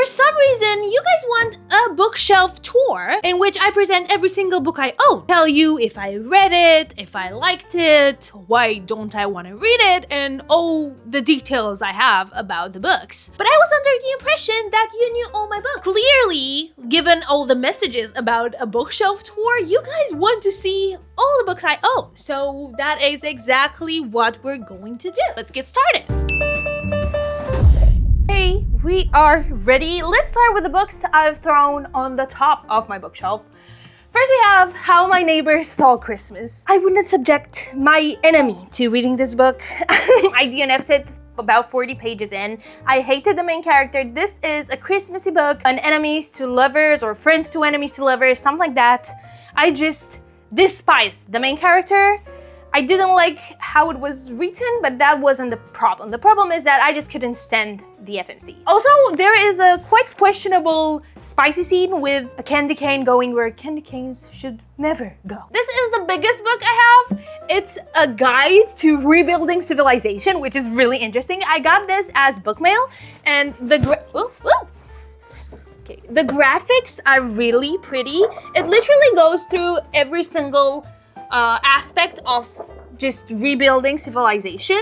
some reason, you guys want a bookshelf tour in which I present every single book I own. Tell you if I read it, if I liked it, why don't I want to read it, and all the details I have about the books. But I was under the impression that you knew all my books. Clearly, given all the messages about a bookshelf tour, you guys want to see all the books I own. So that is exactly what we're going to do. Let's get started. Hey, we are ready. Let's start with the books I've thrown on the top of my bookshelf. First we have How My Neighbor Stole Christmas. I wouldn't subject my enemy to reading this book. I DNF'd it about 40 pages in. I hated the main character. This is a Christmassy book, an enemies to lovers or friends to enemies to lovers, something like that. I just despised the main character. I didn't like how it was written, but that wasn't the problem. The problem is that I just couldn't stand the FMC. Also, there is a quite questionable spicy scene with a candy cane going where candy canes should never go. This is the biggest book I have. It's a guide to rebuilding civilization, which is really interesting. I got this as book mail, and the graphics are really pretty. It literally goes through every single aspect of just rebuilding civilization.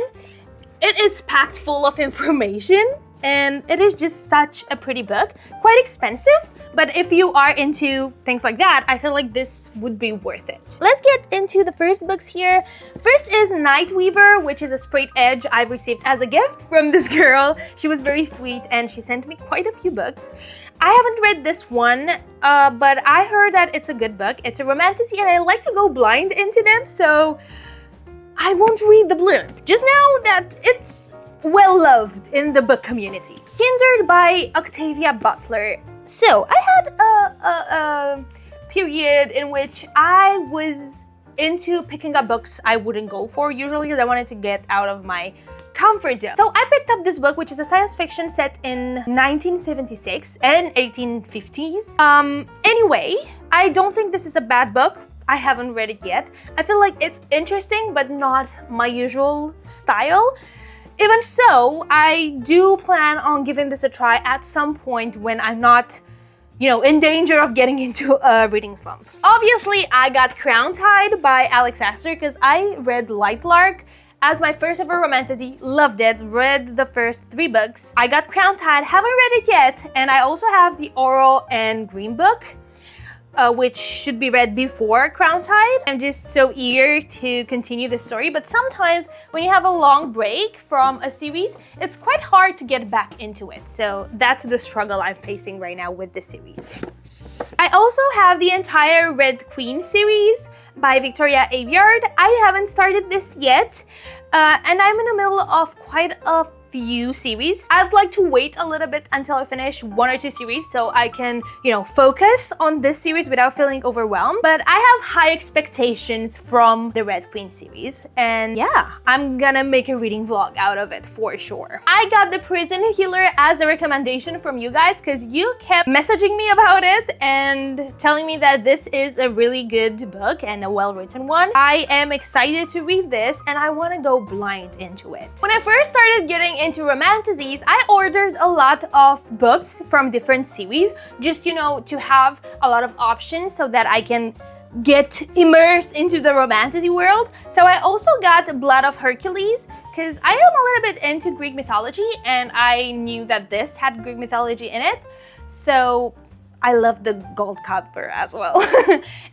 It is packed full of information and it is just such a pretty book. Quite expensive, but if you are into things like that, I feel like this would be worth it. Let's get into the first books here. First is Nightweaver, which is a straight edge I've received as a gift from this girl. She was very sweet and she sent me quite a few books. I haven't read this one, but I heard that it's a good book. It's a romantasy and I like to go blind into them, so I won't read the blurb. Just know that it's well loved in the book community. Hindered by Octavia Butler. So I had a period in which I was into picking up books I wouldn't go for usually because I wanted to get out of my comfort zone. So I picked up this book, which is a science fiction set in 1976 and 1850s. Anyway, I don't think this is a bad book. I haven't read it yet. I feel like it's interesting, but not my usual style. Even so, I do plan on giving this a try at some point when I'm not, in danger of getting into a reading slump. Obviously, I got Crown Tide by Alex Astor because I read Lightlark as my first ever romantasy, loved it, read the first 3 books. I got Crown Tide, haven't read it yet, and I also have the Oro and Green book, which should be read before Crown Tide. I'm just so eager to continue the story, but sometimes when you have a long break from a series, it's quite hard to get back into it. So that's the struggle I'm facing right now with the series. I also have the entire Red Queen series by Victoria Aveyard. I haven't started this yet, and I'm in the middle of quite a few series. I'd like to wait a little bit until I finish 1 or 2 series so I can, focus on this series without feeling overwhelmed. But I have high expectations from the Red Queen series, and yeah, I'm gonna make a reading vlog out of it for sure. I got The Prison Healer as a recommendation from you guys because you kept messaging me about it and telling me that this is a really good book and a well-written one. I am excited to read this and I want to go blind into it. When I first started getting into romantasies, I ordered a lot of books from different series just, to have a lot of options so that I can get immersed into the romantasy world. So I also got Blood of Hercules because I am a little bit into Greek mythology and I knew that this had Greek mythology in it. So I love the gold cover as well.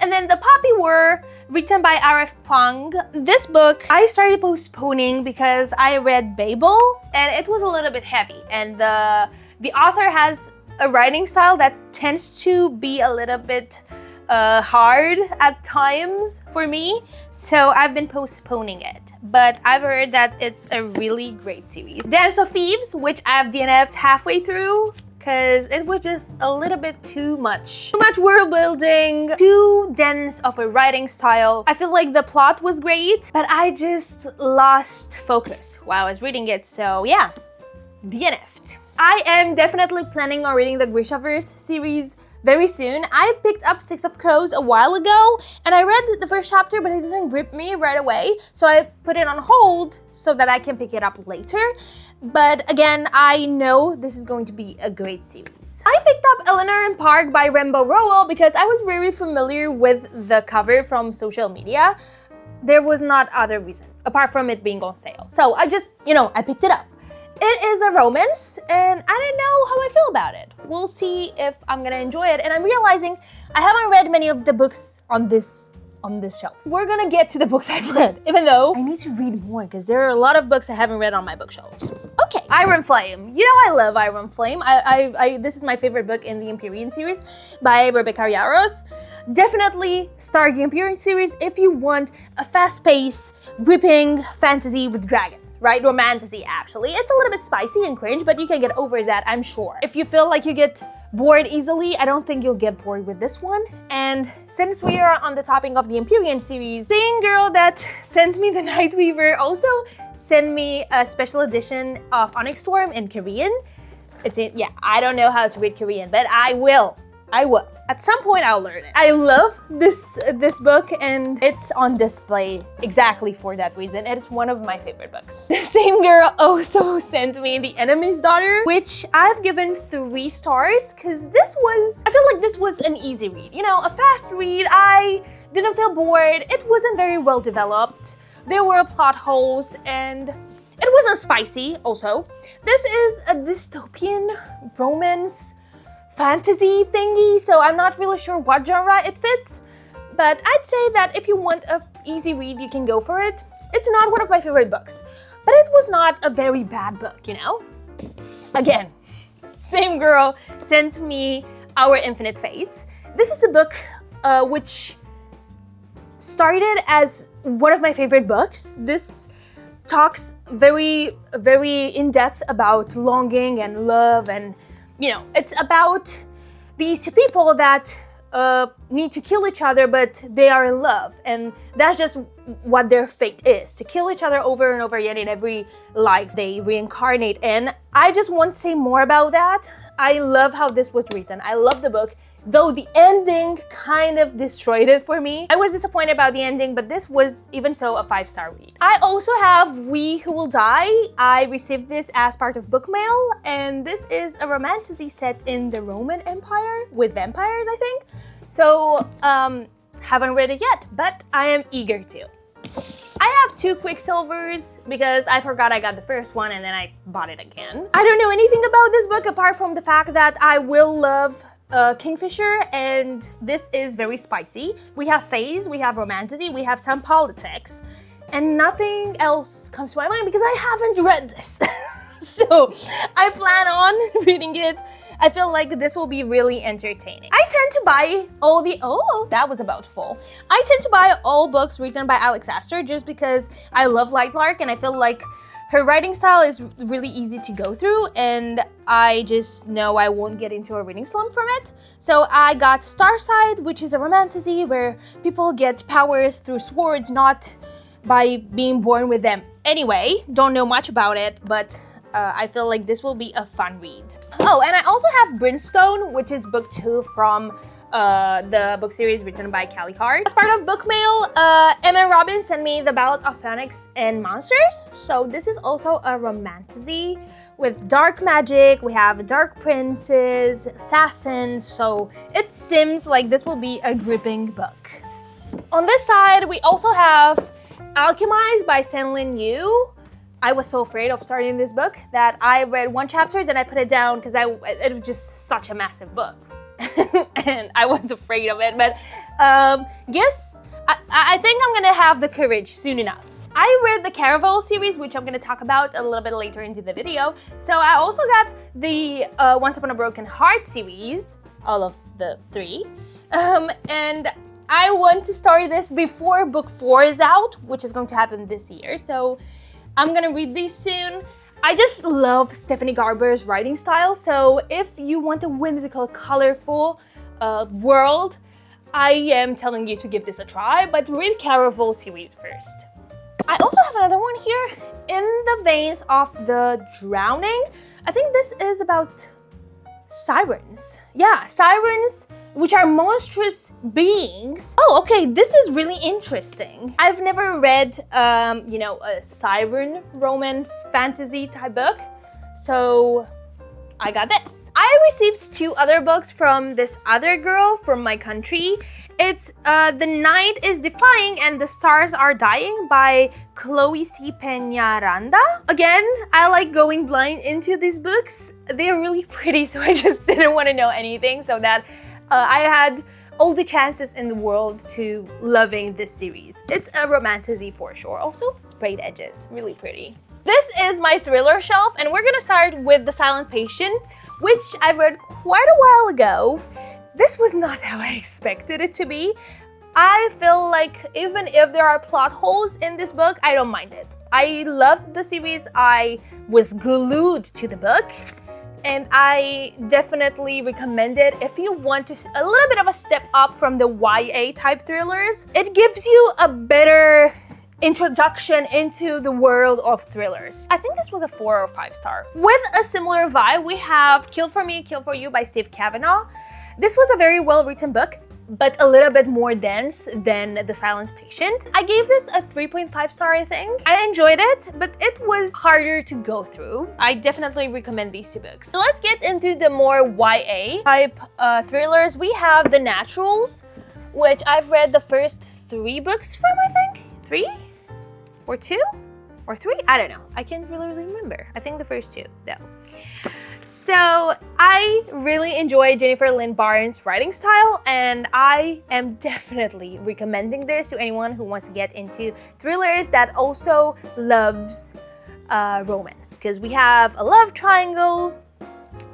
And then The Poppy War, written by R.F. Pong. This book I started postponing because I read Babel and it was a little bit heavy. And the author has a writing style that tends to be a little bit hard at times for me. So I've been postponing it. But I've heard that it's a really great series. Dance of Thieves, which I've DNF'd halfway through, because it was just a little bit too much. Too much world building, too dense of a writing style. I feel like the plot was great, but I just lost focus while I was reading it, so yeah, DNF'd. I am definitely planning on reading the Grishaverse series very soon. I picked up Six of Crows a while ago and I read the first chapter, but it didn't grip me right away. So I put it on hold so that I can pick it up later. But again, I know this is going to be a great series. I picked up Eleanor and Park by Rainbow Rowell because I was very familiar with the cover from social media. There was not other reason, apart from it being on sale. So I just, I picked it up. It is a romance, and I don't know how I feel about it. We'll see if I'm gonna enjoy it, and I'm realizing I haven't read many of the books on this shelf. We're gonna get to the books I've read, even though I need to read more because there are a lot of books I haven't read on my bookshelves. Okay, Iron Flame. I love Iron Flame. This is my favorite book in the Empyrean series by Rebecca Yarros. Definitely start the Empyrean series if you want a fast-paced, gripping fantasy with dragons, right? Romantasy, actually. It's a little bit spicy and cringe, but you can get over that, I'm sure. If you feel like you get bored easily, I don't think you'll get bored with this one. And since we are on the topic of the Empyrean series, same girl that sent me the Nightweaver also sent me a special edition of Onyx Storm in Korean. I don't know how to read Korean, but I will. At some point, I'll learn it. I love this book, and it's on display exactly for that reason. It is one of my favorite books. The same girl also sent me The Enemy's Daughter, which I've given 3 stars because I feel like this was an easy read. A fast read. I didn't feel bored. It wasn't very well developed. There were plot holes, and it wasn't spicy also. This is a dystopian romance fantasy thingy, so I'm not really sure what genre it fits, but I'd say that if you want an easy read, you can go for it. It's not one of my favorite books, but it was not a very bad book, Again, same girl sent me Our Infinite Fates. This is a book which started as one of my favorite books. This talks very, very in-depth about longing and love, and it's about these 2 people that need to kill each other, but they are in love. And that's just what their fate is, to kill each other over and over again in every life they reincarnate in. I just won't say more about that. I love how this was written. I love the book, though the ending kind of destroyed it for me. I was disappointed about the ending, but this was, even so, a 5-star read. I also have We Who Will Die. I received this as part of book mail, and this is a romantasy set in the Roman Empire with vampires, I think. So, haven't read it yet, but I am eager to. I have 2 Quicksilvers because I forgot I got the first one and then I bought it again. I don't know anything about this book apart from the fact that I will love Kingfisher, and this is very spicy. We have phase, we have romantasy, we have some politics, and nothing else comes to my mind because I haven't read this. So I plan on reading it. I feel like this will be really entertaining. I tend to buy that was about to fall. I tend to buy all books written by Alex Astor just because I love Lightlark, and I feel like her writing style is really easy to go through, and I just know I won't get into a reading slump from it. So I got Starside, which is a romantasy where people get powers through swords, not by being born with them. Anyway, don't know much about it, but I feel like this will be a fun read. Oh, and I also have Brimstone, which is book 2 from the book series written by Callie Hart. As part of book mail, Emma Robin sent me The Ballad of Phoenix and Monsters. So this is also a romantasy with dark magic. We have dark princes, assassins, so it seems like this will be a gripping book. On this side, we also have Alchemized by Senlin Yu. I was so afraid of starting this book that I read 1 chapter, then I put it down because it was just such a massive book. And I was afraid of it, but yes, I think I'm gonna have the courage soon enough. I read the Caravel series, which I'm gonna talk about a little bit later into the video. So I also got the Once Upon a Broken Heart series, all of the 3. And I want to start this before book 4 is out, which is going to happen this year. So I'm gonna read these soon. I just love Stephanie Garber's writing style, so if you want a whimsical, colorful world, I am telling you to give this a try, but read Caravel series first. I also have another one here in the veins of The Drowning. I think this is about sirens. Yeah, sirens, which are monstrous beings. Oh, okay, this is really interesting. I've never read, a siren romance fantasy type book. So I got this. I received 2 other books from this other girl from my country. It's The Night is Defying and the Stars Are Dying by Chloe C. Peñaranda. Again, I like going blind into these books. They're really pretty, so I just didn't want to know anything, so that I had all the chances in the world to loving this series. It's a romantasy for sure. Also, sprayed edges, really pretty. This is my thriller shelf, and we're gonna start with The Silent Patient, which I've read quite a while ago. This was not how I expected it to be. I feel like even if there are plot holes in this book, I don't mind it. I loved the series, I was glued to the book, and I definitely recommend it if you want to a little bit of a step up from the YA type thrillers. It gives you a better introduction into the world of thrillers. I think this was a 4 or 5 star. With a similar vibe, we have Kill for Me, Kill for You by Steve Kavanaugh. This was a very well-written book, but a little bit more dense than The Silent Patient. I gave this a 3.5 star, I think. I enjoyed it, but it was harder to go through. I definitely recommend these 2 books. So let's get into the more YA type thrillers. We have The Naturals, which I've read the first 3 books from, I think. 3? Or 2? Or 3? I don't know. I can't really remember. I think the first 2, though. So I really enjoy Jennifer Lynn Barnes' writing style, and I am definitely recommending this to anyone who wants to get into thrillers that also loves romance. Because we have a love triangle,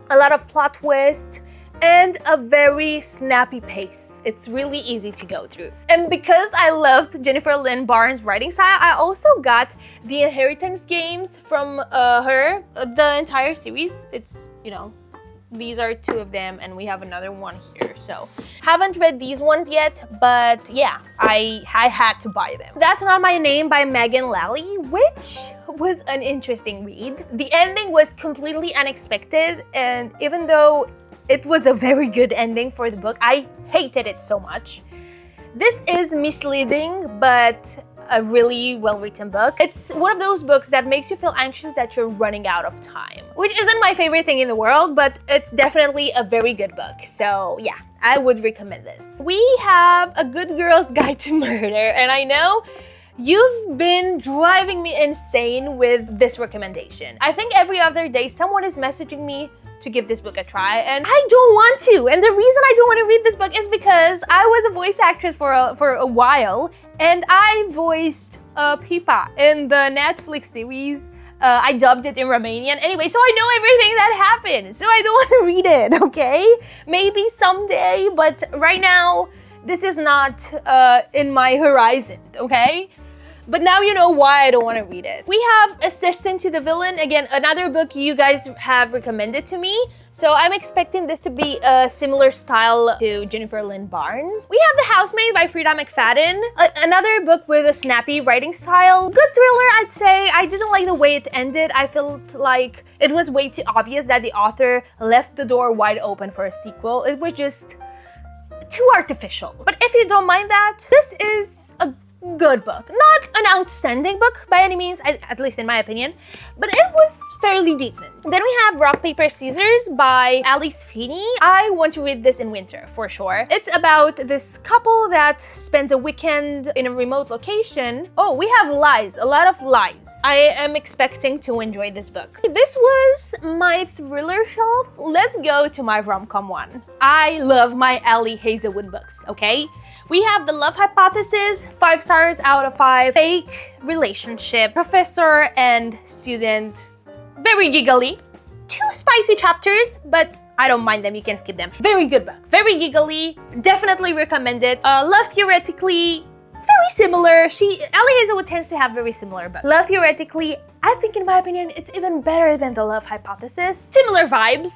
a lot of plot twists, and a very snappy pace. It's really easy to go through. And because I loved Jennifer Lynn Barnes' writing style, I also got the Inheritance games from her, the entire series. It's, you know, these are 2 of them, and we have another one here. So haven't read these ones yet, but yeah, I had to buy them. That's Not My Name by Megan Lally, which was an interesting read. The ending was completely unexpected, and even though it was a very good ending for the book, I hated it so much. This is misleading, but a really well-written book. It's one of those books that makes you feel anxious that you're running out of time, which isn't my favorite thing in the world, but it's definitely a very good book. So yeah, I would recommend this. We have A Good Girl's Guide to Murder, and I know you've been driving me insane with this recommendation. I think every other day someone is messaging me to give this book a try, and I don't want to. And the reason I don't want to read this book is because I was a voice actress for a while, and I voiced Pipa in the Netflix series. I dubbed it in Romanian. Anyway, so I know everything that happened, so I don't want to read it, okay? Maybe someday, but right now, this is not in my horizon, okay? But now you know why I don't want to read it. We have Assistant to the Villain, again, another book you guys have recommended to me. So I'm expecting this to be a similar style to Jennifer Lynn Barnes. We have The Housemaid by Frida McFadden, another book with a snappy writing style. Good thriller, I'd say. I didn't like the way it ended. I felt like it was way too obvious that the author left the door wide open for a sequel. It was just too artificial. But if you don't mind that, this is a good book. Not an outstanding book by any means, at least in my opinion, but it was fairly decent. Then we have Rock, Paper, Scissors by Alice Feeney. I want to read this in winter, for sure. It's about this couple that spends a weekend in a remote location. Oh, we have lies, a lot of lies. I am expecting to enjoy this book. This was my thriller shelf. Let's go to my rom-com one. I love my Ali Hazelwood books, okay? We have The Love Hypothesis, 5 stars out of 5. Fake relationship, professor and student. Very giggly. 2 spicy chapters, but I don't mind them, you can skip them. Very good book, very giggly, definitely recommend it. Love Theoretically, very similar. Ali Hazelwood tends to have very similar books. Love Theoretically, I think in my opinion, it's even better than The Love Hypothesis. Similar vibes.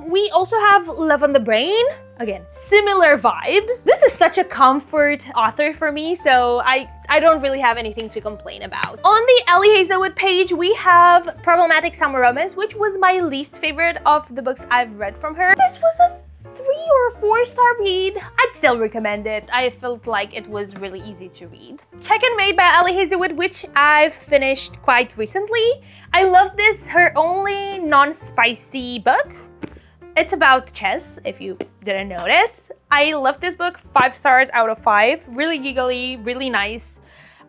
We also have Love on the Brain. Again, similar vibes. This is such a comfort author for me, so I don't really have anything to complain about. On the Ali Hazelwood page, we have Problematic Summer Romance, which was my least favorite of the books I've read from her. This was a 3 or 4-star read. I'd still recommend it. I felt like it was really easy to read. Check and Mate by Ali Hazelwood, which I've finished quite recently. I love this, her only non-spicy book. It's about chess, if you didn't notice. I love this book, 5 stars out of 5. Really giggly, really nice.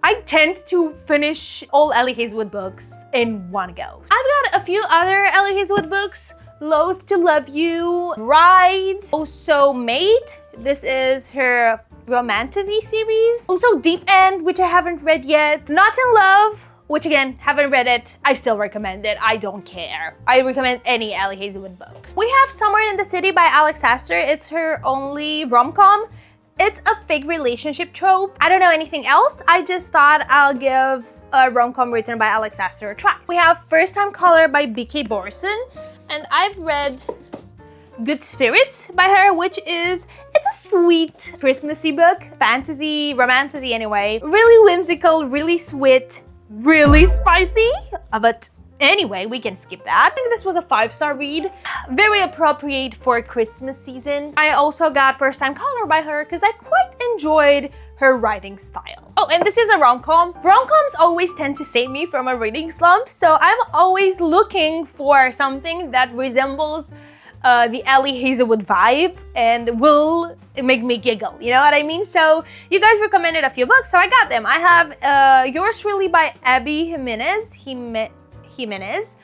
I tend to finish all Ali Hazelwood books in one go. I've got a few other Ali Hazelwood books. Loath to Love You, Bride, also Mate. This is her Romantasy series. Also Deep End, which I haven't read yet. Not in Love, which again, haven't read it. I still recommend it. I don't care. I recommend any Ali Hazelwood book. We have Somewhere in the City by Alex Astor. It's her only rom-com. It's a fake relationship trope. I don't know anything else. I just thought I'll give a rom-com written by Alex Astor a try. We have First Time Caller by B.K. Borson, and I've read Good Spirits by her, which is, it's a sweet Christmassy book. Fantasy, romantasy anyway. Really whimsical, really sweet, really spicy, but anyway, we can skip that. I think this was a 5-star read. Very appropriate for Christmas season. I also got First Time Caller by her because I quite enjoyed her writing style. Oh, and this is a rom-com. Rom-coms always tend to save me from a reading slump, so I'm always looking for something that resembles the Ali Hazelwood vibe and will make me giggle, you know what I mean? So you guys recommended a few books, so I got them. I have Yours Truly by Abby Jimenez.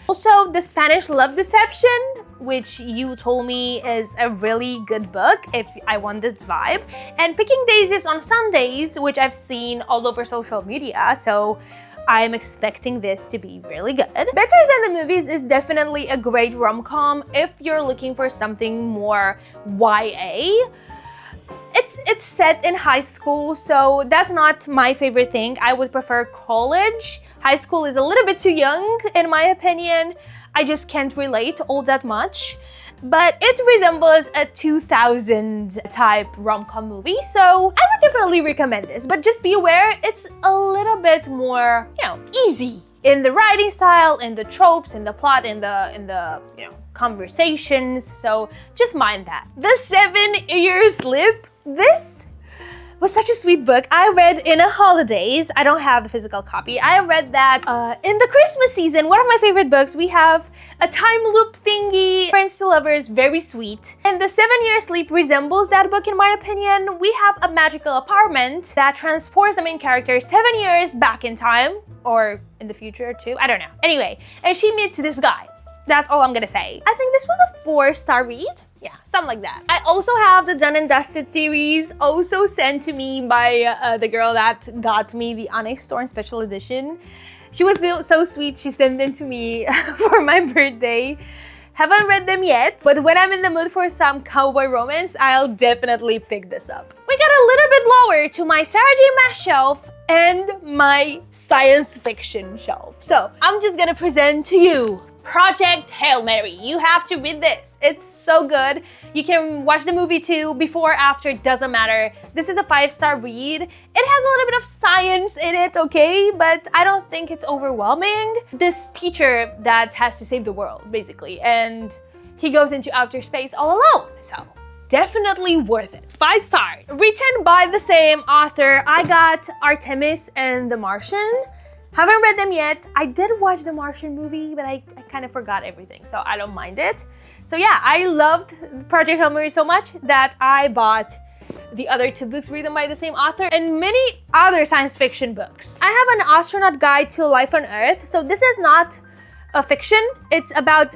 Also, The Spanish Love Deception, which you told me is a really good book if I want this vibe. And Picking Daisies on Sundays, which I've seen all over social media, so I'm expecting this to be really good. Better Than the Movies is definitely a great rom-com if you're looking for something more YA. It's set in high school, so that's not my favorite thing. I would prefer college. High school is a little bit too young, in my opinion. I just can't relate all that much. But it resembles a 2000 type rom-com movie, so I would definitely recommend this. But just be aware, it's a little bit more, easy in the writing style, in the tropes, in the plot, in the conversations. So just mind that. The 7-Year Slip. This was such a sweet book. I read in a holidays. I don't have the physical copy. I read that in the Christmas season. One of my favorite books. We have a time loop thingy. Friends to Lovers, very sweet. And The 7-Year Sleep resembles that book in my opinion. We have a magical apartment that transports the main character 7 years back in time, or in the future too. I don't know. Anyway, and she meets this guy. That's all I'm gonna say. I think this was a 4-star read. Yeah, something like that. I also have the Done and Dusted series, also sent to me by the girl that got me the Onyx Storm Special Edition. She was so sweet, she sent them to me for my birthday. Haven't read them yet, but when I'm in the mood for some cowboy romance, I'll definitely pick this up. We got a little bit lower to my Sarah J. Maas shelf and my science fiction shelf. So I'm just gonna present to you Project Hail Mary. You have to read this. It's so good. You can watch the movie too, before, after, doesn't matter. This is a 5-star read. It has a little bit of science in it, okay? But I don't think it's overwhelming. This teacher that has to save the world, basically, and he goes into outer space all alone. So definitely worth it. 5 stars. Written by the same author. I got Artemis and The Martian. Haven't read them yet. I did watch the Martian movie, but I kind of forgot everything, so I don't mind it. So yeah, I loved Project Hail Mary so much that I bought the other 2 books written by the same author and many other science fiction books. I have an astronaut guide to life on Earth. So this is not a fiction. It's about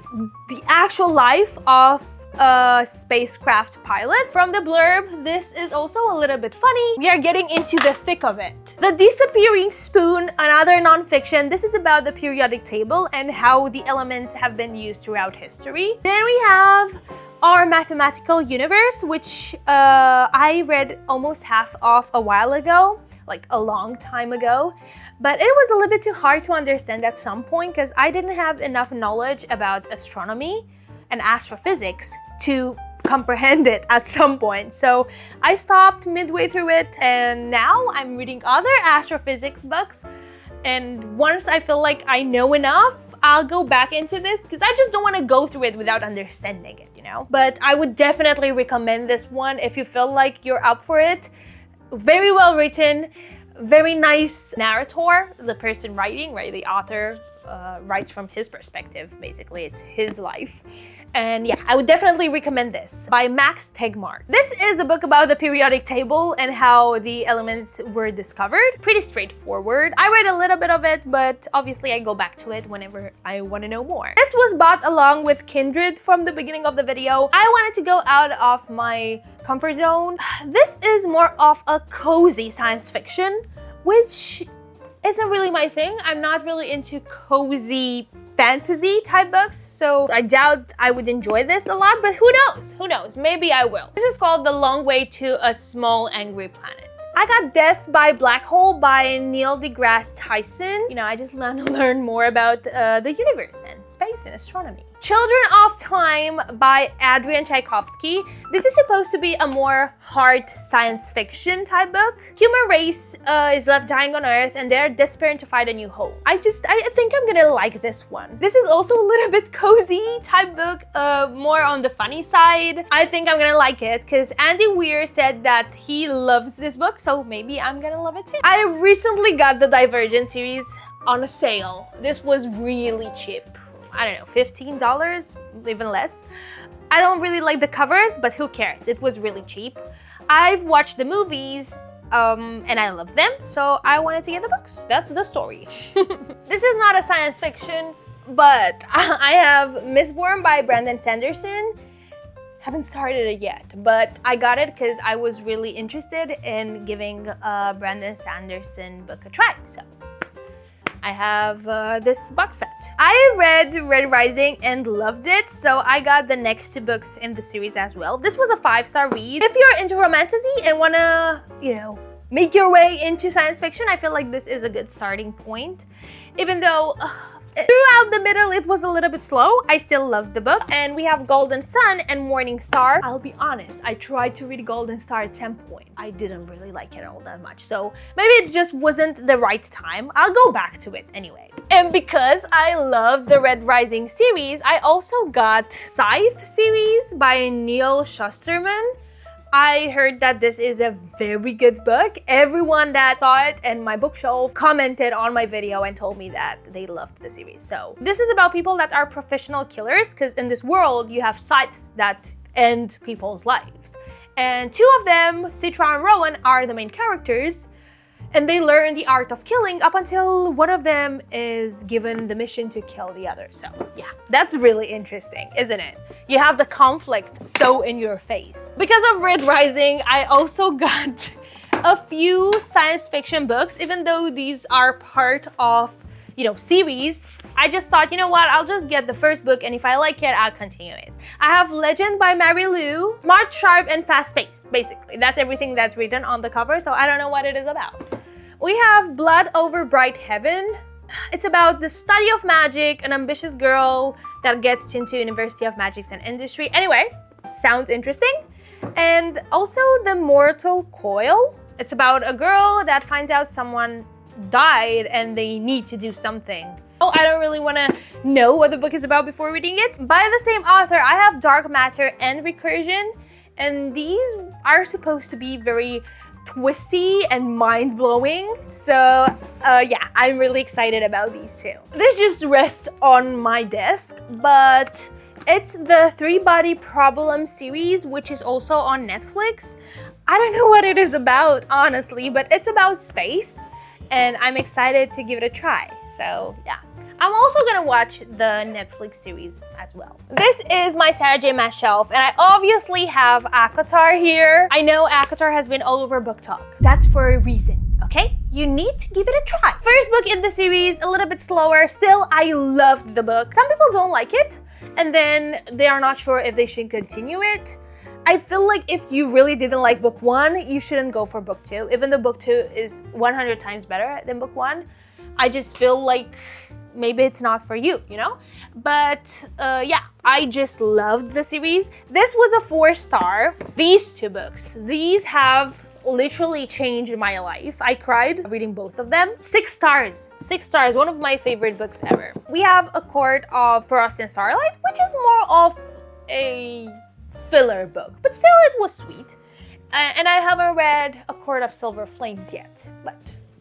the actual life of a spacecraft pilot. From the blurb, this is also a little bit funny. We are getting into the thick of it. The Disappearing Spoon, another non-fiction. This is about the periodic table and how the elements have been used throughout history. Then we have Our Mathematical Universe, which I read almost half of a while ago, like a long time ago. But it was a little bit too hard to understand at some point because I didn't have enough knowledge about astronomy and astrophysics to comprehend it at some point. So I stopped midway through it, and now I'm reading other astrophysics books. And once I feel like I know enough, I'll go back into this because I just don't want to go through it without understanding it, you know? But I would definitely recommend this one if you feel like you're up for it. Very well written, very nice narrator, the person writing, right? The author writes from his perspective, basically. It's his life. And yeah, I would definitely recommend this by Max Tegmark. This is a book about the periodic table and how the elements were discovered. Pretty straightforward. I read a little bit of it, but obviously I go back to it whenever I want to know more. This was bought along with Kindred from the beginning of the video. I wanted to go out of my comfort zone. This is more of a cozy science fiction, which isn't really my thing. I'm not really into cozy fantasy type books, so I doubt I would enjoy this a lot, but who knows? Who knows? Maybe I will. This is called The Long Way to a Small Angry Planet. I got Death by Black Hole by Neil deGrasse Tyson. You know, I just want to learn more about the universe and space and astronomy. Children of Time by Adrian Tchaikovsky. This is supposed to be a more hard science fiction type book. Human race is left dying on Earth and they're desperate to find a new home. I think I'm gonna like this one. This is also a little bit cozy type book, more on the funny side. I think I'm gonna like it because Andy Weir said that he loves this book, so maybe I'm gonna love it too. I recently got the Divergent series on a sale. This was really cheap. I don't know, $15, even less. I don't really like the covers, but who cares? It was really cheap. I've watched the movies and I love them, so I wanted to get the books. That's the story. This is not a science fiction, but I have Mistborn by Brandon Sanderson. Haven't started it yet, but I got it because I was really interested in giving a Brandon Sanderson book a try, so I have this box set. I read Red Rising and loved it, so I got the next two books in the series as well. This was a 5-star read. If you're into Romantasy and wanna, you know, make your way into science fiction, I feel like this is a good starting point. Even though throughout the middle it was a little bit slow, I still loved the book. And we have Golden Sun and Morning Star. I'll be honest, I tried to read Golden Star at some point. I didn't really like it all that much, so maybe it just wasn't the right time. I'll go back to it anyway. And because I love the Red Rising series, I also got Scythe series by Neil Shusterman. I heard that this is a very good book. Everyone that saw it in my bookshelf commented on my video and told me that they loved the series. So this is about people that are professional killers, because in this world you have scythes that end people's lives. And two of them, Citra and Rowan, are the main characters. And they learn the art of killing up until one of them is given the mission to kill the other. So yeah, that's really interesting, isn't it? You have the conflict so in your face. Because of Red Rising, I also got a few science fiction books, even though these are part of, you know, series. I just thought, you know what, I'll just get the first book, and if I like it, I'll continue it. I have Legend by Mary Lou. Smart, sharp, and fast-paced, basically. That's everything that's written on the cover, so I don't know what it is about. We have Blood Over Bright Heaven. It's about the study of magic, an ambitious girl that gets into University of Magics and Industry. Anyway, sounds interesting. And also The Mortal Coil. It's about a girl that finds out someone died and they need to do something. Oh, I don't really want to know what the book is about before reading it. By the same author, I have Dark Matter and Recursion, and these are supposed to be very twisty and mind-blowing. So yeah, I'm really excited about these two. This just rests on my desk, but it's the 3-Body Problem series, which is also on Netflix. I don't know what it is about, honestly, but it's about space, and I'm excited to give it a try. So yeah. I'm also gonna watch the Netflix series as well. This is my Sarah J. Maas shelf, and I obviously have ACOTAR here. I know ACOTAR has been all over Book Talk. That's for a reason, okay? You need to give it a try. First book in the series, a little bit slower. Still, I loved the book. Some people don't like it, and then they are not sure if they should continue it. I feel like if you really didn't like book 1, you shouldn't go for book 2. Even though book 2 is 100 times better than book 1, I just feel like maybe it's not for you, you know? But yeah, I just loved the series. This was a 4-star. These two books, these have literally changed my life. I cried reading both of them. 6 stars. 6 stars. One of my favorite books ever. We have A Court of Frost and Starlight, which is more of a filler book, but still it was sweet. And I haven't read A Court of Silver Flames yet, but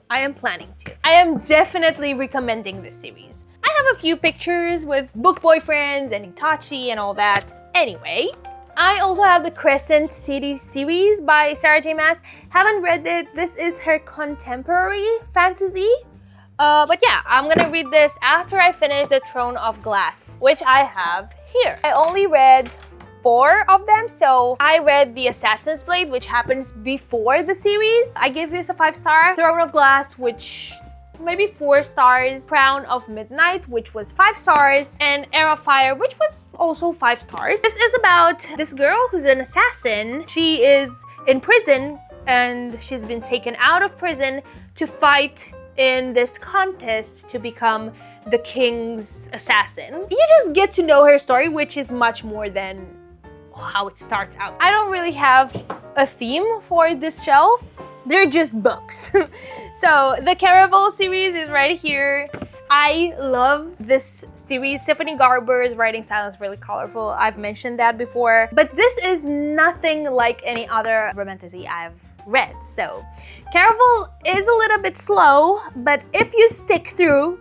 I am planning to. I am definitely recommending this series. I have a few pictures with book boyfriends and Itachi and all that. Anyway, I also have the Crescent City series by Sarah J. Maas. Haven't read it. This is her contemporary fantasy. But yeah, I'm gonna read this after I finish The Throne of Glass, which I have here. I only read 4 of them, so I read The Assassin's Blade, which happens before the series. I gave this a 5-star. Throne of Glass, which maybe 4 stars. Crown of Midnight, which was 5 stars. And Air of Fire, which was also 5 stars. This is about this girl who's an assassin. She is in prison and she's been taken out of prison to fight in this contest to become the king's assassin. You just get to know her story, which is much more than how it starts out. I don't really have a theme for this shelf. They're just books. So the Caraval series is right here. I love this series. Stephanie Garber's writing style is really colorful. I've mentioned that before. But this is nothing like any other romantasy I've read. So Caraval is a little bit slow, but if you stick through,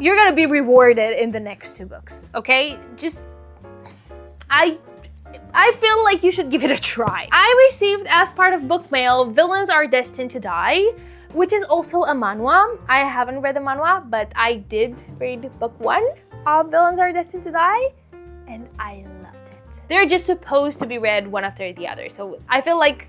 you're gonna be rewarded in the next 2 books, okay? Just, I feel like you should give it a try. I received, as part of book mail, Villains Are Destined to Die, which is also a manhwa. I haven't read the manhwa, but I did read book 1 of Villains Are Destined to Die, and I loved it. They're just supposed to be read one after the other, so I feel like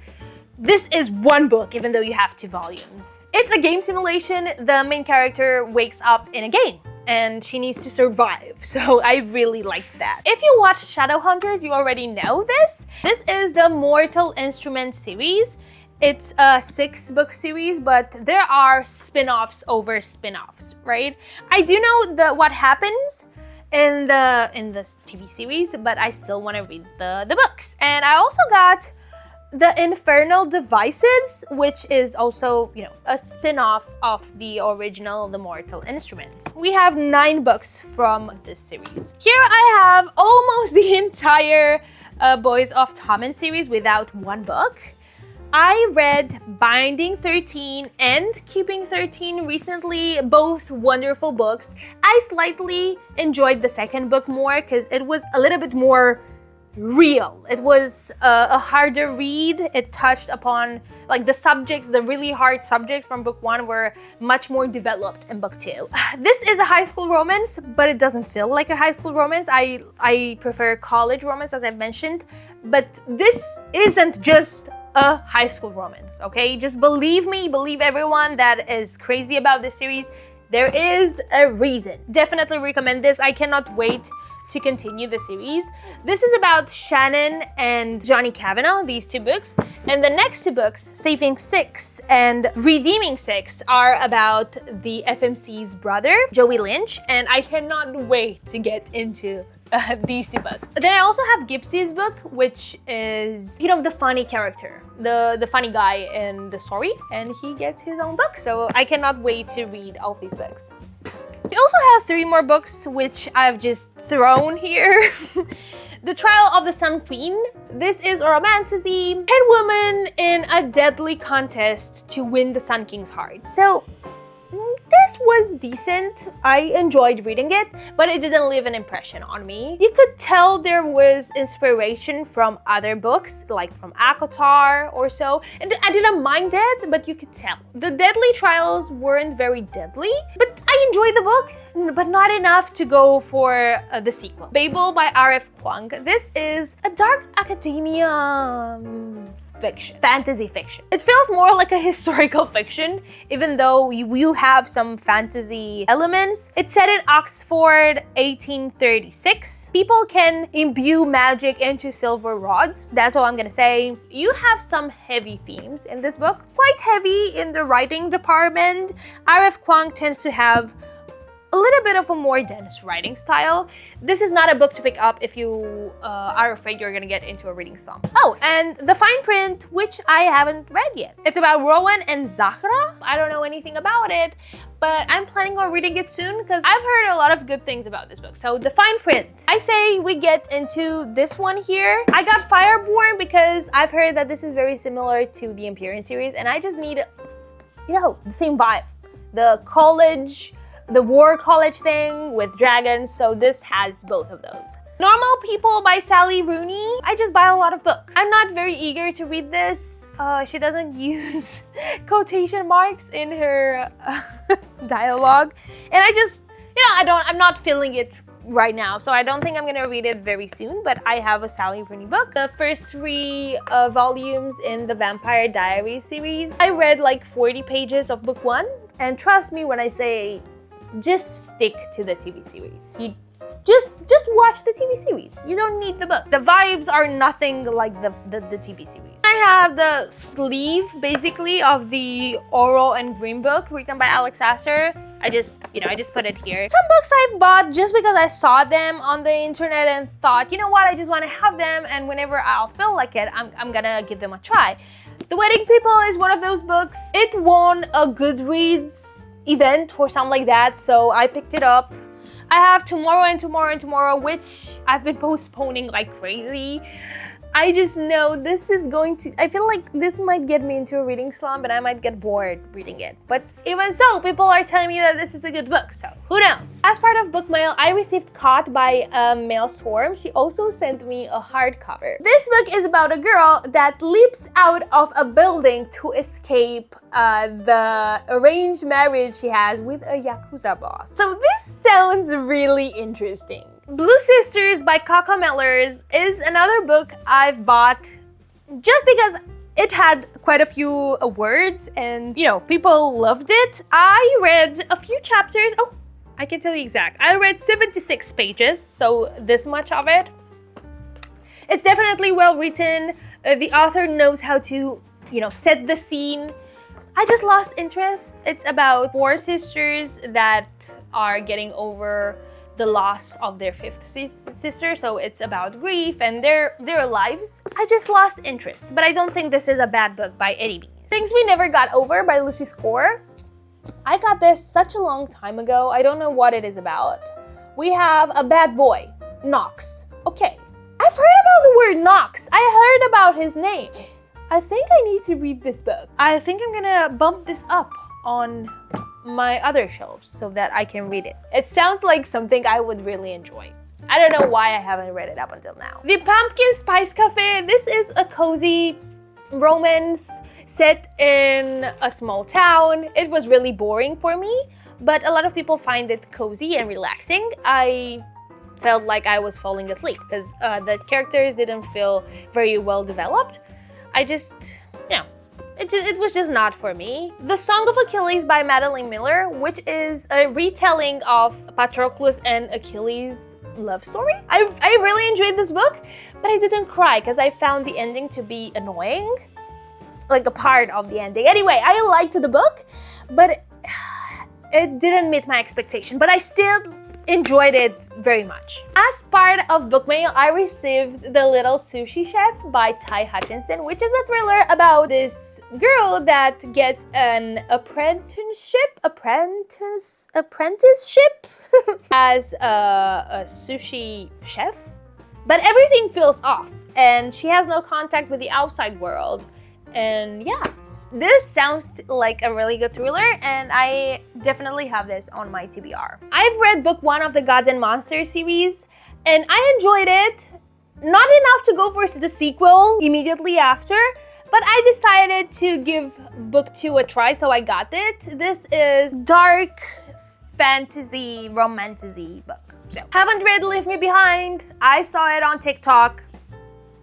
this is one book, even though you have 2 volumes. It's a game simulation. The main character wakes up in a game and she needs to survive. So I really liked that. If you watch Shadowhunters, you already know this. This is the Mortal Instruments series. It's a 6-book series, but there are spin-offs over spin-offs, right? I do know what happens in the TV series, but I still want to read the books. And I also got The Infernal Devices, which is also, you know, a spin-off of the original The Mortal Instruments. We have 9 books from this series. Here I have almost the entire Boys of Tommen series without 1 book. I read Binding 13 and Keeping 13 recently, both wonderful books. I slightly enjoyed the second book more because it was a little bit more real. It was a harder read. It touched upon, like, the subjects, the really hard subjects from book 1 were much more developed in book 2. This is a high school romance, but it doesn't feel like a high school romance. I prefer college romance, as I've mentioned, but this isn't just a high school romance, okay? Just believe me, believe everyone that is crazy about this series. There is a reason. Definitely recommend this. I cannot wait to continue the series. This is about Shannon and Johnny Kavanagh, these 2 books. And the next 2 books, Saving Six and Redeeming Six, are about the FMC's brother, Joey Lynch. And I cannot wait to get into these 2 books. Then I also have Gypsy's book, which is, you know, the funny character, the funny guy in the story, and he gets his own book. So I cannot wait to read all these books. We also have 3 more books, which I've just thrown here. The Trial of the Sun Queen. This is a romantasy. 10 women in a deadly contest to win the Sun King's heart. So this was decent. I enjoyed reading it, but it didn't leave an impression on me. You could tell there was inspiration from other books, like from ACOTAR or so. And I didn't mind it, but you could tell. The deadly trials weren't very deadly, but I enjoyed the book, but not enough to go for the sequel. Babel by R.F. Kuang. This is a dark academia fiction, fantasy fiction. It feels more like a historical fiction, even though you have some fantasy elements. It's set in Oxford, 1836. People can imbue magic into silver rods. That's all I'm gonna say. You have some heavy themes in this book, quite heavy in the writing department. R.F. Kuang tends to have a little bit of a more dense writing style. This is not a book to pick up if you are afraid you're gonna get into a reading slump. Oh, and the fine print, which I haven't read yet. It's about Rowan and Zahra. I don't know anything about it, but I'm planning on reading it soon because I've heard a lot of good things about this book. So the fine print. I say we get into this one here. I got Fireborn because I've heard that this is very similar to the Empyrean series, and I just need, you know, the same vibe. The college, the war college thing with dragons, so this has both of those. Normal People by Sally Rooney. I just buy a lot of books. I'm not very eager to read this. She doesn't use quotation marks in her dialogue. And I just, you know, I'm not feeling it right now, so I don't think I'm gonna read it very soon, but I have a Sally Rooney book. The first 3 volumes in the Vampire Diaries series. I read like 40 pages of book 1, and trust me when I say just stick to the TV series. You just watch the TV series. You don't need the book. The vibes are nothing like the TV series. I have the sleeve basically of the Oro and Green book written by Alex Asser. I just put it here. Some books I've bought just because I saw them on the internet and thought, you know what, I just want to have them, and whenever I'll feel like it, I'm gonna give them a try. The Wedding People is one of those books. It won a Goodreads event or something like that, so I picked it up. I have Tomorrow and Tomorrow and Tomorrow, which I've been postponing like crazy. I just know this is going to, I feel like this might get me into a reading slump and I might get bored reading it. But even so, people are telling me that this is a good book, so who knows? As part of book mail, I received Caught by Maelstrom. She also sent me a hardcover. This book is about a girl that leaps out of a building to escape the arranged marriage she has with a Yakuza boss. So this sounds really interesting. Blue Sisters by Kaka Mellers is another book I've bought just because it had quite a few words and, you know, people loved it. I read a few chapters. Oh, I can tell you exact. I read 76 pages, so this much of it. It's definitely well written. The author knows how to, you know, set the scene. I just lost interest. It's about 4 sisters that are getting over the loss of their 5th sister, so it's about grief and their lives. I just lost interest, but I don't think this is a bad book by any means. Things We Never Got Over by Lucy Score. I got this such a long time ago. I don't know what it is about. We have a bad boy, Knox. Okay, I've heard about the word Knox. I heard about his name. I think I need to read this book. I think I'm gonna bump this up on my other shelves so that I can read it. It sounds like something I would really enjoy. I don't know why I haven't read it up until now. The Pumpkin Spice Cafe. This is a cozy romance set in a small town. It was really boring for me, but a lot of people find it cozy and relaxing. I felt like I was falling asleep because the characters didn't feel very well developed. I just, you know, it was just not for me. The Song of Achilles by Madeline Miller, which is a retelling of Patroclus and Achilles' love story. I really enjoyed this book, but I didn't cry because I found the ending to be annoying. Like a part of the ending. Anyway, I liked the book, but it didn't meet my expectation, but I still enjoyed it very much. As part of book mail, I received The Little Sushi Chef by Ty Hutchinson, which is a thriller about this girl that gets an apprenticeship as a sushi chef, but everything feels off and she has no contact with the outside world. And yeah, this sounds like a really good thriller, and I definitely have this on my TBR. I've read book 1 of the Gods and Monsters series, and I enjoyed it. Not enough to go for the sequel immediately after, but I decided to give book 2 a try, so I got it. This is dark fantasy, romantasy book. So, haven't read Leave Me Behind. I saw it on TikTok.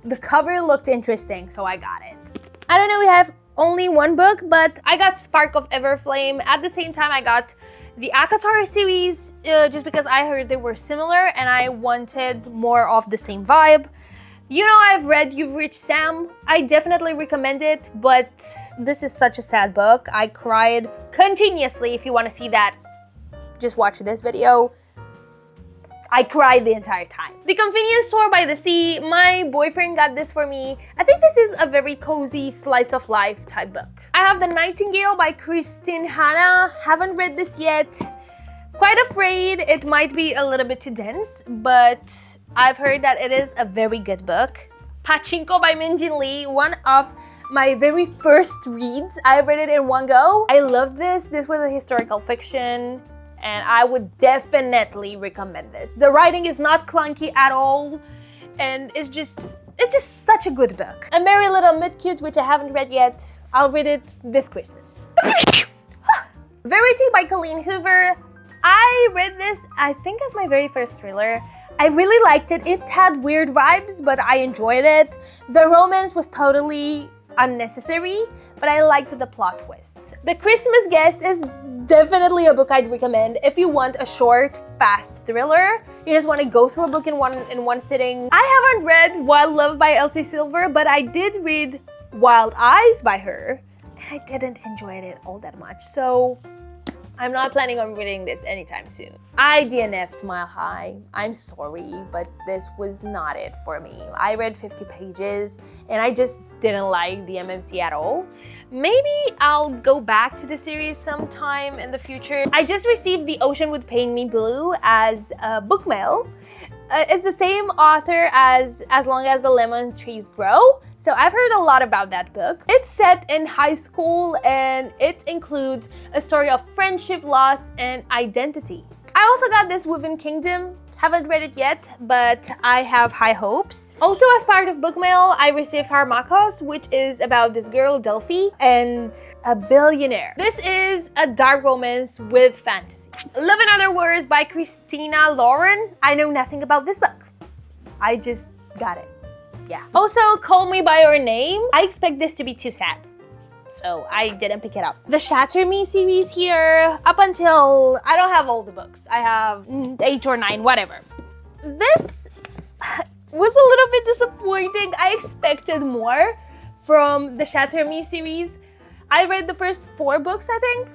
The cover looked interesting, so I got it. I don't know, we have only one book, but I got Spark of Everflame. At the same time, I got the Akatar series just because I heard they were similar and I wanted more of the same vibe. You know, I've read You've Reached Sam. I definitely recommend it, but this is such a sad book. I cried continuously. If you want to see that, just watch this video. I cried the entire time. The Convenience Store by the Sea. My boyfriend got this for me. I think this is a very cozy slice of life type book. I have The Nightingale by Christine Hanna. Haven't read this yet. Quite afraid it might be a little bit too dense, but I've heard that it is a very good book. Pachinko by Min-Jin Lee, one of my very first reads. I read it in one go. I loved this. This was a historical fiction, and I would definitely recommend this. The writing is not clunky at all, and it's just such a good book. A Merry Little Meet-Cute, which I haven't read yet. I'll read it this Christmas. Verity by Colleen Hoover. I read this, I think, as my very first thriller. I really liked it. It had weird vibes, but I enjoyed it. The romance was totally unnecessary, but I liked the plot twists. The Christmas Guest is definitely a book I'd recommend if you want a short, fast thriller. You just want to go through a book in one sitting. I haven't read Wild Love by Elsie Silver, but I did read Wild Eyes by her, and I didn't enjoy it all that much. So I'm not planning on reading this anytime soon. I DNF'd Mile High. I'm sorry, but this was not it for me. I read 50 pages and I just didn't like the MMC at all. Maybe I'll go back to the series sometime in the future. I just received The Ocean Would Paint Me Blue as a book mail. It's the same author as Long as the Lemon Trees Grow. So I've heard a lot about that book. It's set in high school and it includes a story of friendship, loss, and identity. I also got this Woven Kingdom. Haven't read it yet, but I have high hopes. Also, as part of book mail, I received Harmakos, which is about this girl, Delphi, and a billionaire. This is a dark romance with fantasy. Love in Other Words by Christina Lauren. I know nothing about this book. I just got it. Yeah. Also, Call Me By Your Name. I expect this to be too sad, so I didn't pick it up. The Shatter Me series here, up until, I don't have all the books. I have 8 or 9, whatever. This was a little bit disappointing. I expected more from the Shatter Me series. I read the first 4 books, I think,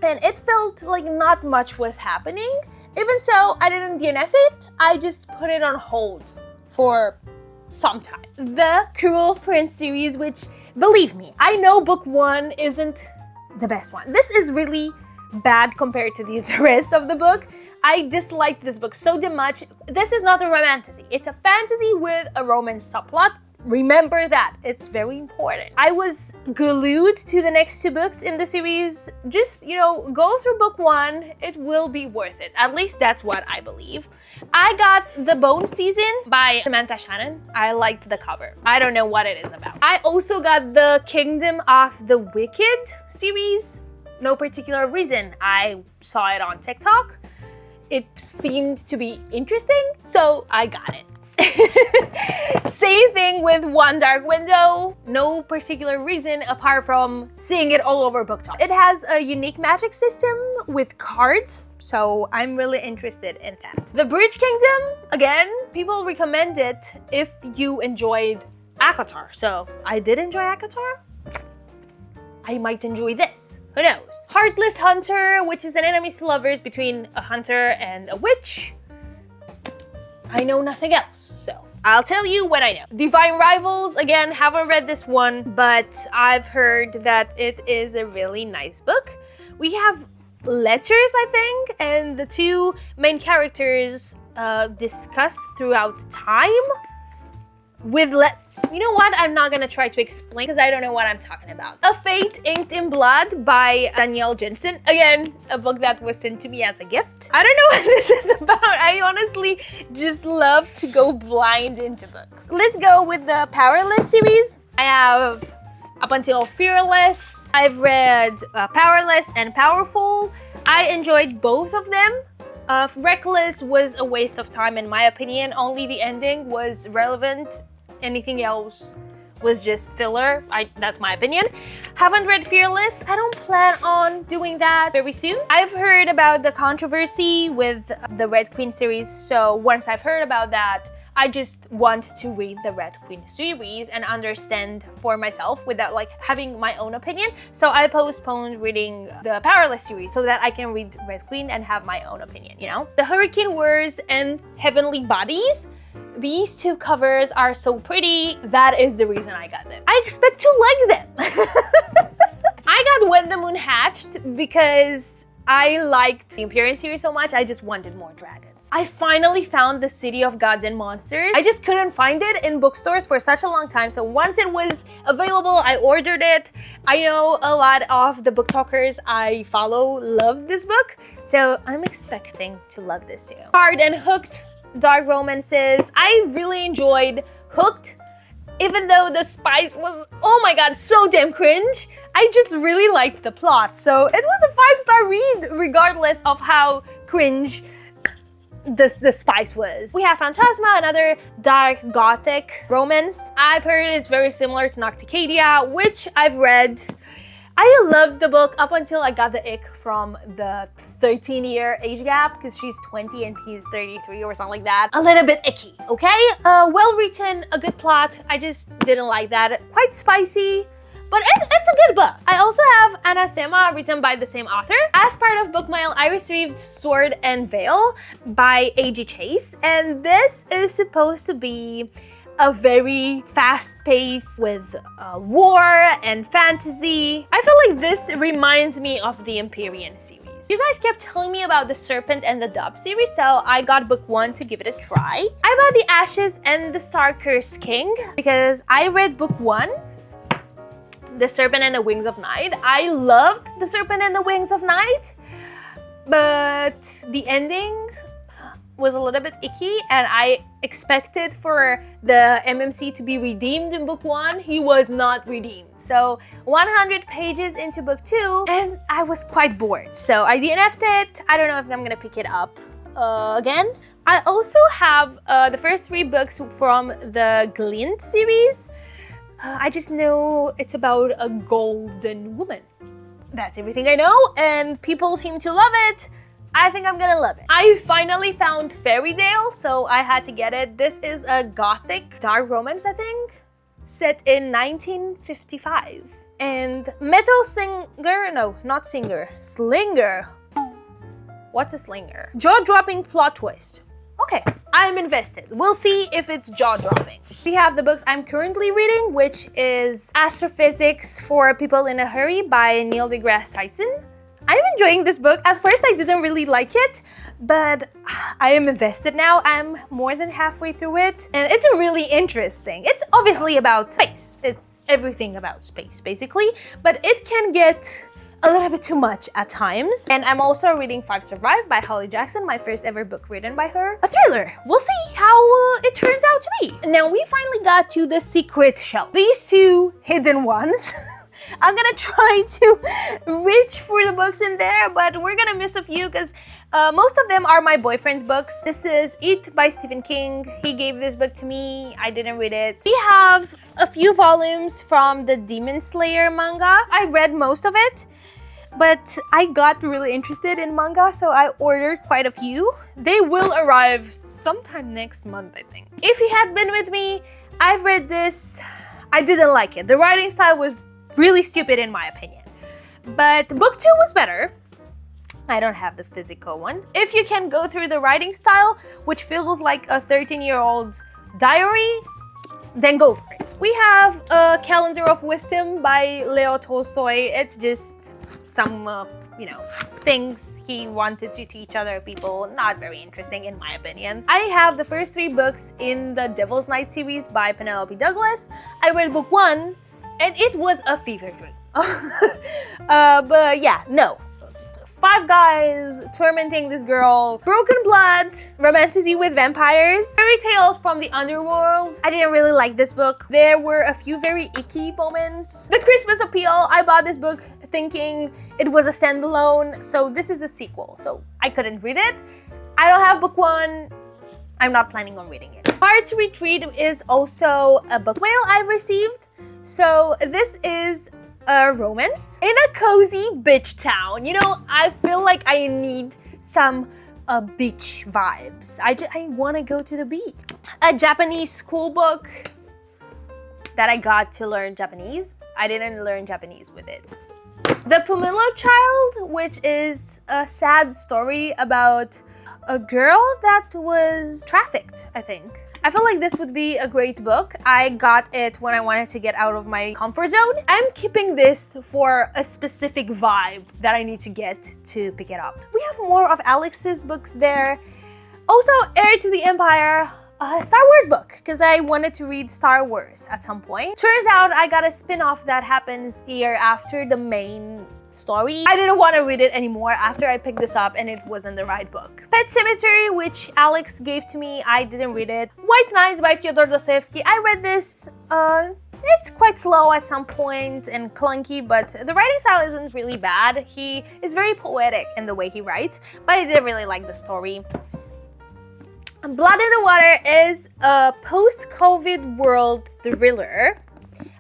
and it felt like not much was happening. Even so, I didn't DNF it. I just put it on hold for some time. The Cruel Prince series, which, believe me, I know book 1 isn't the best one. This is really bad compared to the rest of the book. I disliked this book so much. This is not a romantasy. It's a fantasy with a romance subplot. Remember that. It's very important. I was glued to the next 2 books in the series. Just, go through book 1. It will be worth it. At least that's what I believe. I got The Bone Season by Samantha Shannon. I liked the cover. I don't know what it is about. I also got the Kingdom of the Wicked series. No particular reason. I saw it on TikTok. It seemed to be interesting, so I got it. Same thing with One Dark Window. No particular reason apart from seeing it all over BookTok. It has a unique magic system with cards, so I'm really interested in that. The Bridge Kingdom, again, people recommend it if you enjoyed ACOTAR. So I did enjoy ACOTAR. I might enjoy this. Who knows? Heartless Hunter, which is an enemies to lovers between a hunter and a witch. I know nothing else, so I'll tell you what I know. Divine Rivals, again, haven't read this one, but I've heard that it is a really nice book. We have letters, I think, and the 2 main characters discuss throughout time with you know what? I'm not gonna try to explain because I don't know what I'm talking about. A Fate Inked in Blood by Danielle Jensen. Again, a book that was sent to me as a gift. I don't know what this is about. I honestly just love to go blind into books. Let's go with the Powerless series. I have up until Fearless. I've read Powerless and Powerful. I enjoyed both of them. Reckless was a waste of time in my opinion. Only the ending was relevant. Anything else was just filler. That's my opinion. Haven't read Fearless. I don't plan on doing that very soon. I've heard about the controversy with the Red Queen series, so once I've heard about that, I just want to read the Red Queen series and understand for myself without like having my own opinion. So I postponed reading the Powerless series so that I can read Red Queen and have my own opinion, you know? The Hurricane Wars and Heavenly Bodies, these two covers are so pretty. That is the reason I got them. I expect to like them. I got When the Moon Hatched because I liked the Empyrean series so much, I just wanted more dragons. I finally found The City of Gods and Monsters. I just couldn't find it in bookstores for such a long time, so once it was available, I ordered it. I know a lot of the book talkers I follow love this book, so I'm expecting to love this too. Hard and Hooked Dark Romances. I really enjoyed Hooked, even though the spice was, oh my god, so damn cringe. I just really liked the plot, so it was a 5-star read regardless of how cringe the spice was. We have Phantasma, another dark gothic romance. I've heard it's very similar to Nocticadia, which I've read. I loved the book up until I got the ick from the 13-year age gap because she's 20 and he's 33 or something like that. A little bit icky, okay? Well written, a good plot. I just didn't like that. Quite spicy. But it's a good book. I also have Anathema, written by the same author. As part of book mail, I received Sword and Veil by A.G. Chase, and this is supposed to be a very fast pace with war and fantasy. I feel like this reminds me of the Empyrean series. You guys kept telling me about the Serpent and the Dove series, so I got book 1 to give it a try. I bought The Ashes and the Star-Cursed King because I read book 1, The Serpent and the Wings of Night. I loved The Serpent and the Wings of Night, but the ending was a little bit icky and I expected for the MMC to be redeemed in book 1. He was not redeemed. So 100 pages into book 2 and I was quite bored. So I DNF'd it. I don't know if I'm gonna pick it up again. I also have the first 3 books from the Glint series. I just know it's about a golden woman. That's everything I know, and people seem to love it. I think I'm gonna love it. I finally found Fairy Tale, so I had to get it. This is a gothic dark romance, I think, set in 1955. And Metal Singer, no, not Singer, Slinger. What's a slinger? Jaw-dropping plot twist. Okay, I'm invested. We'll see if it's jaw-dropping. We have the books I'm currently reading, which is Astrophysics for People in a Hurry by Neil deGrasse Tyson. I'm enjoying this book. At first, I didn't really like it, but I am invested now. I'm more than halfway through it, and it's really interesting. It's obviously about space. It's everything about space, basically, but it can get a little bit too much at times. And I'm also reading Five Survive by Holly Jackson, my first ever book written by her. A thriller. We'll see how it turns out to be. Now we finally got to the secret shelf. These 2 hidden ones. I'm gonna try to reach for the books in there, but we're gonna miss a few because most of them are my boyfriend's books. This is It by Stephen King. He gave this book to me. I didn't read it. We have a few volumes from the Demon Slayer manga. I read most of it, but I got really interested in manga, so I ordered quite a few. They will arrive sometime next month, I think. If you had been with me, I've read this. I didn't like it. The writing style was really stupid in my opinion. But book 2 was better. I don't have the physical one. If you can go through the writing style, which feels like a 13-year-old's diary, then go for it. We have a Calendar of Wisdom by Leo Tolstoy. It's just some, things he wanted to teach other people. Not very interesting in my opinion. I have the first 3 books in the Devil's Night series by Penelope Douglas. I read book 1 and it was a fever dream. But yeah, no. 5 guys tormenting this girl. Broken Blood, Romantasy with vampires. Fairy Tales from the Underworld. I didn't really like this book. There were a few very icky moments. The Christmas Appeal. I bought this book thinking it was a standalone, so this is a sequel, so I couldn't read it. I don't have book 1. I'm not planning on reading it. Hard to Retreat is also a book mail I received. So this is a romance in a cozy bitch town. You know, I feel like I need some beach vibes. I want to go to the beach. A Japanese school book that I got to learn Japanese. I didn't learn Japanese with it. The Pumilo Child, which is a sad story about a girl that was trafficked, I think. I feel like this would be a great book. I got it when I wanted to get out of my comfort zone. I'm keeping this for a specific vibe that I need to get to pick it up. We have more of Alex's books there. Also, Heir to the Empire, a Star Wars book, because I wanted to read Star Wars at some point. Turns out I got a spin-off that happens here after the main story. I didn't want to read it anymore after I picked this up and it wasn't the right book. Pet Cemetery, which Alex gave to me, I didn't read it. White Nights by Fyodor Dostoevsky. I read this. It's quite slow at some point and clunky, but the writing style isn't really bad. He is very poetic in the way he writes, but I didn't really like the story. Blood in the Water is a post-COVID world thriller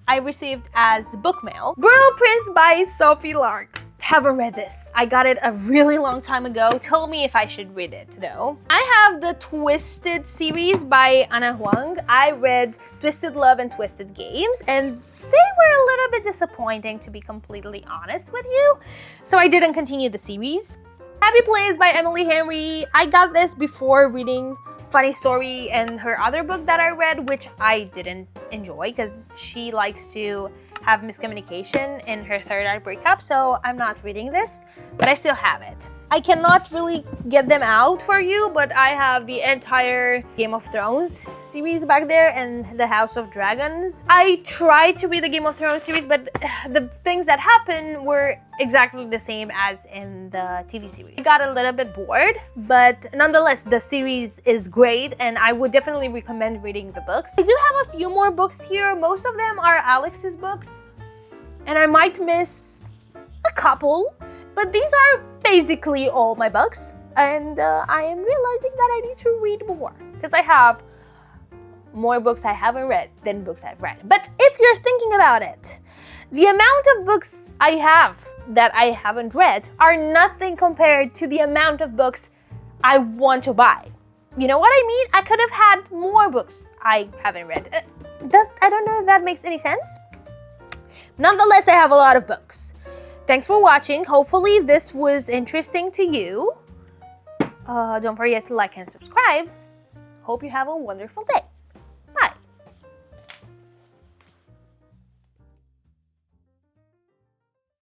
I received as book mail. Brutal Prince by Sophie Lark. Haven't read this. I got it a really long time ago. Told me if I should read it though. I have the Twisted series by Ana Huang. I read Twisted Love and Twisted Games and they were a little bit disappointing, to be completely honest with you. So I didn't continue the series. Happy Place by Emily Henry. I got this before reading Funny Story and her other book that I read, which I didn't enjoy because she likes to have miscommunication in her third act breakup, so I'm not reading this, but I still have it. I cannot really get them out for you, but I have the entire Game of Thrones series back there and the House of Dragons. I tried to read the Game of Thrones series, but the things that happened were exactly the same as in the TV series. I got a little bit bored, but nonetheless, the series is great and I would definitely recommend reading the books. I do have a few more books here. Most of them are Alex's books, and I might miss a couple. But these are basically all my books, and I am realizing that I need to read more because I have more books I haven't read than books I've read. But if you're thinking about it, the amount of books I have that I haven't read are nothing compared to the amount of books I want to buy. You know what I mean? I could have had more books I haven't read. I don't know if that makes any sense. Nonetheless, I have a lot of books. Thanks for watching. Hopefully this was interesting to you. Don't forget to like and subscribe. Hope you have a wonderful day.